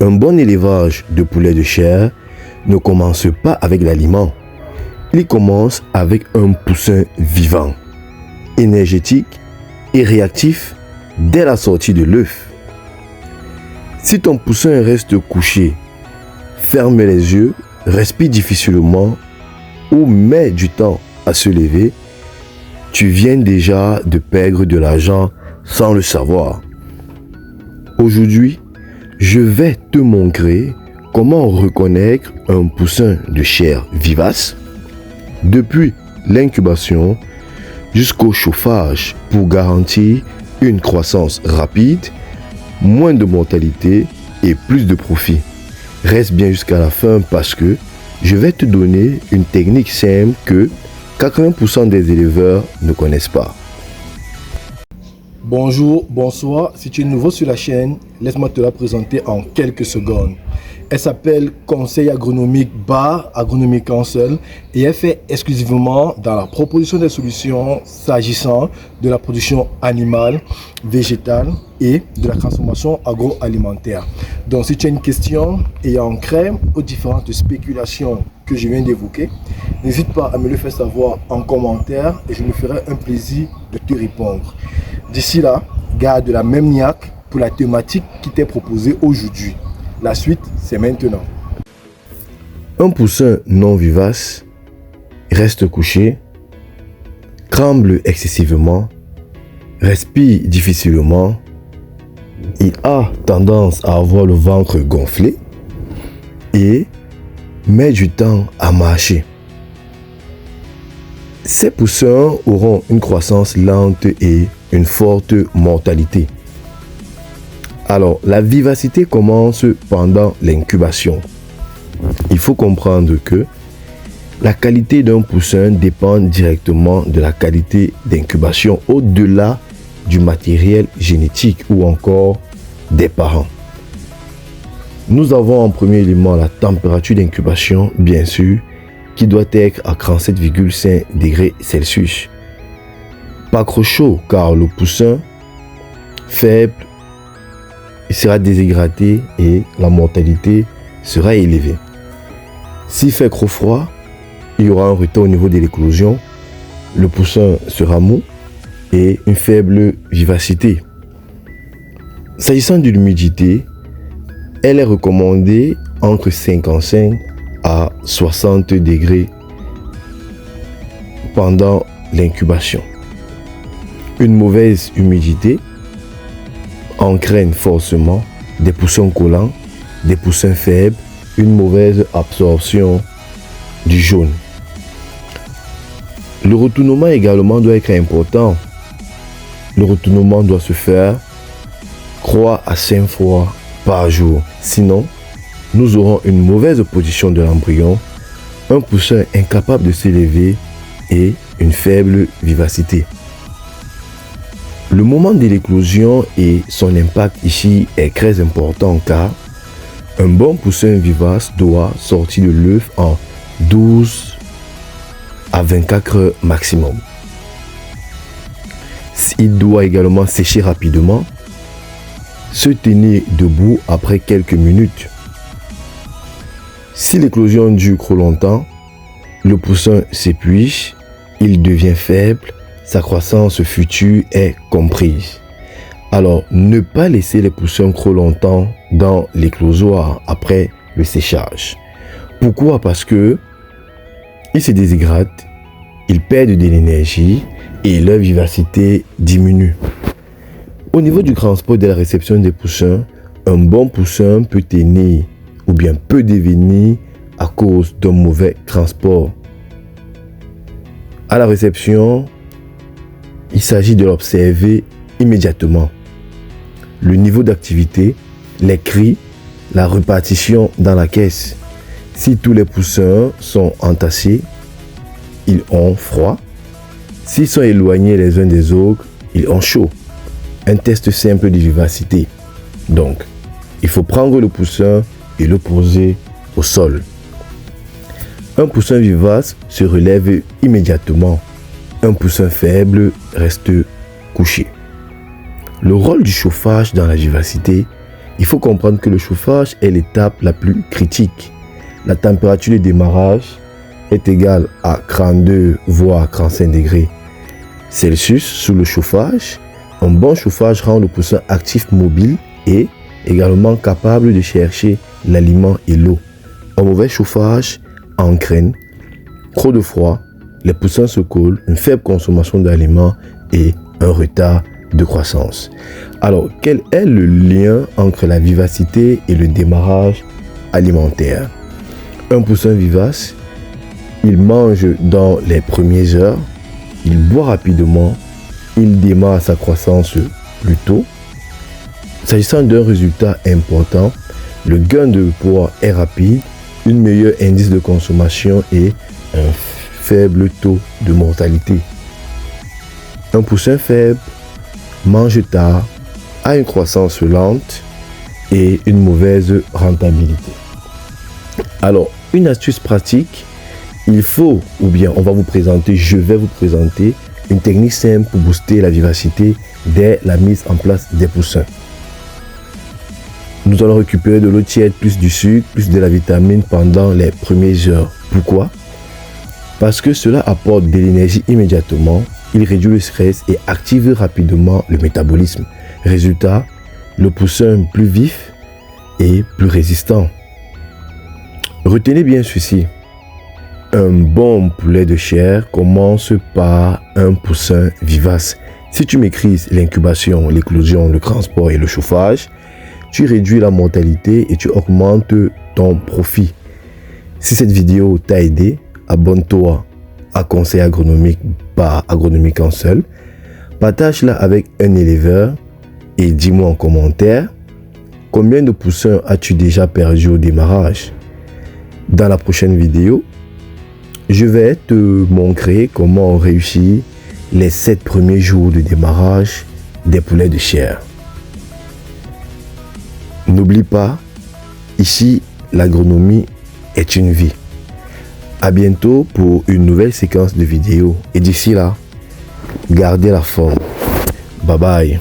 Un bon élevage de poulets de chair ne commence pas avec l'aliment. Il commence avec un poussin vivant, énergétique et réactif dès la sortie de l'œuf. Si ton poussin reste couché, ferme les yeux, respire difficilement ou met du temps à se lever, tu viens déjà de perdre de l'argent sans le savoir. Aujourd'hui, je vais te montrer comment reconnaître un poussin de chair vivace depuis l'incubation jusqu'au chauffage pour garantir une croissance rapide, moins de mortalité et plus de profit. Reste bien jusqu'à la fin parce que je vais te donner une technique simple que 80% des éleveurs ne connaissent pas. Bonjour, bonsoir, si tu es nouveau sur la chaîne, laisse-moi te la présenter en quelques secondes. Elle s'appelle Conseil agronomique Bar Agronomic Council et elle fait exclusivement dans la proposition des solutions s'agissant de la production animale, végétale et de la transformation agroalimentaire. Donc si tu as une question ayant trait aux différentes spéculations que je viens d'évoquer, n'hésite pas à me le faire savoir en commentaire et je me ferai un plaisir de te répondre. D'ici là, garde la même niaque pour la thématique qui t'est proposée aujourd'hui. La suite, c'est maintenant. Un poussin non vivace reste couché, tremble excessivement, respire difficilement, il a tendance à avoir le ventre gonflé et met du temps à marcher. Ces poussins auront une croissance lente et une forte mortalité. Alors, la vivacité commence pendant l'incubation. Il faut comprendre que la qualité d'un poussin dépend directement de la qualité d'incubation au-delà du matériel génétique ou encore des parents. Nous avons en premier élément la température d'incubation, bien sûr, qui doit être à 37,5 degrés Celsius. Pas trop chaud car le poussin faible il sera déshydraté et la mortalité sera élevée. S'il fait trop froid, il y aura un retard au niveau de l'éclosion, le poussin sera mou et une faible vivacité. S'agissant de l'humidité, elle est recommandée entre 55 à 60 degrés pendant l'incubation. Une mauvaise humidité entraîne forcément des poussins collants, des poussins faibles, une mauvaise absorption du jaune. Le retournement également doit être important. Le retournement doit se faire 3 à 5 fois par jour. Sinon, nous aurons une mauvaise position de l'embryon, un poussin incapable de s'élever et une faible vivacité. Le moment de l'éclosion et son impact ici est très important car un bon poussin vivace doit sortir de l'œuf en 12 à 24 heures maximum. Il doit également sécher rapidement, se tenir debout après quelques minutes. Si l'éclosion dure trop longtemps, le poussin s'épuise, il devient faible, sa croissance future est comprise. Alors, ne pas laisser les poussins trop longtemps dans l'éclosoir après le séchage. Pourquoi? Parce que ils se déshydratent, ils perdent de l'énergie et leur vivacité diminue. Au niveau du transport de la réception des poussins, un bon poussin peut tenir ou bien peut devenir à cause d'un mauvais transport. À la réception, il s'agit de l'observer immédiatement. Le niveau d'activité, les cris, la répartition dans la caisse. Si tous les poussins sont entassés, ils ont froid. S'ils sont éloignés les uns des autres, ils ont chaud. Un test simple de vivacité. Donc, il faut prendre le poussin et le poser au sol. Un poussin vivace se relève immédiatement. Un poussin faible reste couché. Le rôle du chauffage dans la vivacité Il faut comprendre que le chauffage est l'étape la plus critique. La température de démarrage est égale à 42 voire 35 degrés Celsius sous le chauffage. Un bon chauffage rend le poussin actif, mobile et également capable de chercher l'aliment et l'eau. Un mauvais chauffage entraîne trop de froid, les poussins se collent, une faible consommation d'aliments et un retard de croissance. Alors, quel est le lien entre la vivacité et le démarrage alimentaire? Un poussin vivace, il mange dans les premières heures, il boit rapidement, il démarre sa croissance plus tôt. S'agissant d'un résultat important, le gain de poids est rapide, une meilleure indice de consommation et un faible taux de mortalité. Un poussin faible mange tard, a une croissance lente et une mauvaise rentabilité. Alors, une astuce pratique, il faut, ou bien on va vous présenter, je vais vous présenter une technique simple pour booster la vivacité dès la mise en place des poussins. Nous allons récupérer de l'eau tiède, plus du sucre, plus de la vitamine pendant les premières heures. Pourquoi? Parce que cela apporte de l'énergie immédiatement, il réduit le stress et active rapidement le métabolisme. Résultat, le poussin plus vif et plus résistant. Retenez bien ceci. Un bon poulet de chair commence par un poussin vivace. Si tu maîtrises l'incubation, l'éclosion, le transport et le chauffage, tu réduis la mortalité et tu augmentes ton profit. Si cette vidéo t'a aidé, abonne-toi à Conseil agronomique par Agronomique en seul. Partage-la avec un éleveur et dis-moi en commentaire combien de poussins as-tu déjà perdu au démarrage. Dans la prochaine vidéo, je vais te montrer comment réussir les 7 premiers jours de démarrage des poulets de chair. N'oublie pas, ici, l'agronomie est une vie. À bientôt pour une nouvelle séquence de vidéos. Et d'ici là, gardez la forme. Bye bye.